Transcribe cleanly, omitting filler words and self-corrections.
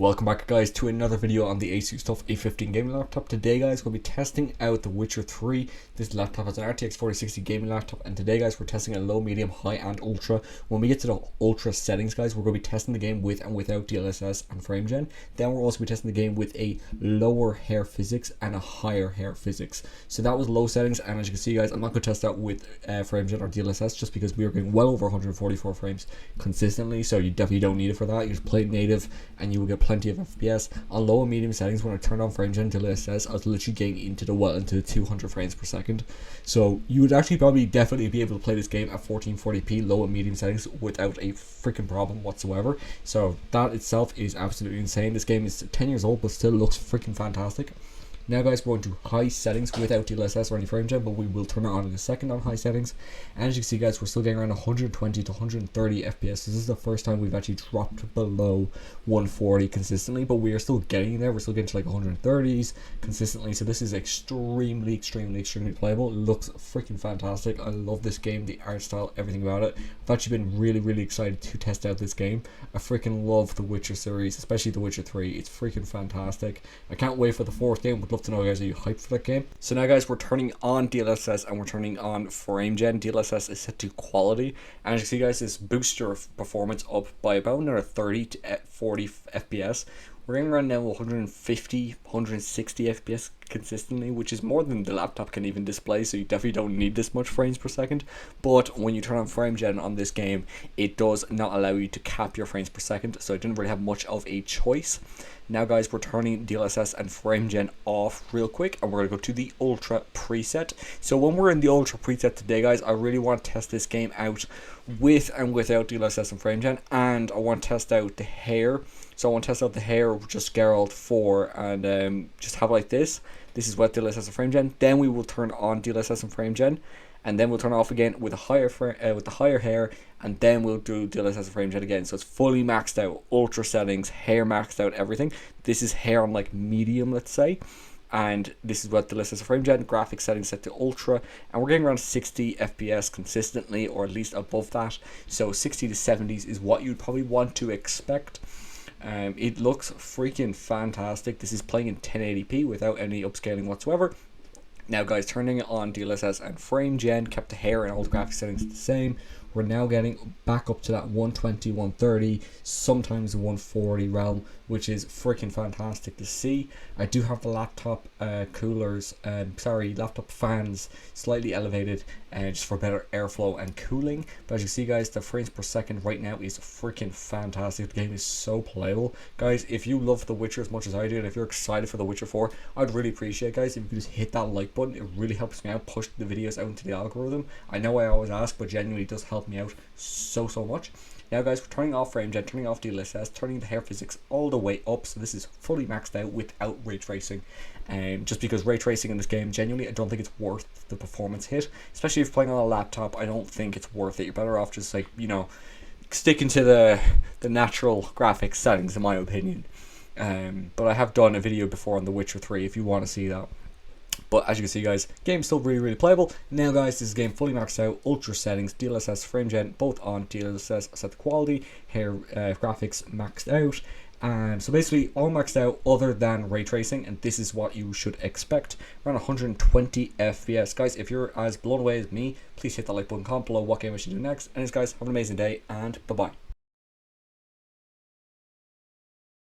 Welcome back guys to another video on the ASUS TUF A15 gaming laptop. Today guys we'll be testing out The Witcher 3. This laptop has an RTX 4060 gaming laptop, and today guys we're testing a low, medium, high and ultra. When we get to the ultra settings guys, we're going to be testing the game with and without DLSS and frame gen. Then we'll also be testing the game with a lower hair physics and a higher hair physics. So that was low settings, and as you can see guys, I'm not going to test that with frame gen or DLSS just because we are getting well over 144 frames consistently, so you definitely don't need it for that. You just play it native and you will get plenty of FPS. On low and medium settings, when I turned on frame gen DLSS, I was literally getting into the 200 frames per second. So you would actually probably definitely be able to play this game at 1440p low and medium settings without a freaking problem whatsoever. So that itself is absolutely insane. This game is 10 years old but still looks freaking fantastic. Now guys, we're going to high settings without DLSS or any frame gen, but we will turn it on in a second on high settings. And as you can see guys, we're still getting around 120 to 130 FPS. This is the first time we've actually dropped below 140 consistently, but we are still getting there. We're still getting to like 130s consistently, so this is extremely playable. It looks freaking fantastic. I love this game, the art style, everything about it. I've actually been really excited to test out this game. I freaking love the Witcher series, especially The Witcher 3. It's freaking fantastic. I can't wait for the fourth game. Would love to know guys, are you hyped for that game? So now guys, we're turning on DLSS and we're turning on frame gen. DLSS is set to quality, and as you see guys, this boosts your performance up by about another 30 to 40 FPS. We're getting around now 150, 160 FPS consistently, which is more than the laptop can even display, so you definitely don't need this much frames per second. But when you turn on frame gen on this game, it does not allow you to cap your frames per second, so I didn't really have much of a choice. Now guys, we're turning DLSS and frame gen off real quick, and we're going to go to the ultra preset. So when we're in the ultra preset today guys, I really want to test this game out with and without DLSS and frame gen, and I want to test out the hair. So I want to test out the hair with just Geralt 4 and just have it like this. This is what DLSS and frame gen. Then we will turn on DLSS and frame gen, and then we'll turn off again with a higher hair, and then we'll do DLSS and frame gen again. So it's fully maxed out, ultra settings, hair maxed out, everything. This is hair on like medium, let's say. And this is what the DLSS and frame gen, graphics settings set to ultra, and we're getting around 60 FPS consistently, or at least above that. So 60 to 70s is what you'd probably want to expect. It looks freaking fantastic. This is playing in 1080p without any upscaling whatsoever. Now guys, turning on DLSS and frame gen, kept the hair and all the graphics settings the same. We're now getting back up to that 120, 130, sometimes 140 realm, which is freaking fantastic to see. I do have the laptop laptop fans slightly elevated just for better airflow and cooling. But as you see guys, the frames per second right now is freaking fantastic. The game is so playable. Guys, if you love The Witcher as much as I do, and if you're excited for The Witcher 4, I'd really appreciate guys if you could just hit that like button. It really helps me out, push the videos out into the algorithm. I know I always ask, but genuinely does help me out so much. Now guys, we're turning off frame gen, turning off DLSS, turning the hair physics all the way up, so this is fully maxed out without ray tracing. Just because ray tracing in this game, genuinely I don't think it's worth the performance hit, especially if you're playing on a laptop. I don't think it's worth it. You're better off just like, you know, sticking to the natural graphics settings in my opinion. But I have done a video before on The Witcher 3 if you want to see that. But as you can see guys, game's still really playable. Now guys, this is a game fully maxed out, ultra settings, DLSS, frame gen, both on. DLSS set the quality, hair graphics maxed out. So basically all maxed out other than ray tracing, and this is what you should expect, around 120 FPS. Guys, if you're as blown away as me, please hit that like button, comment below what game I should do next. And guys, have an amazing day, and bye bye.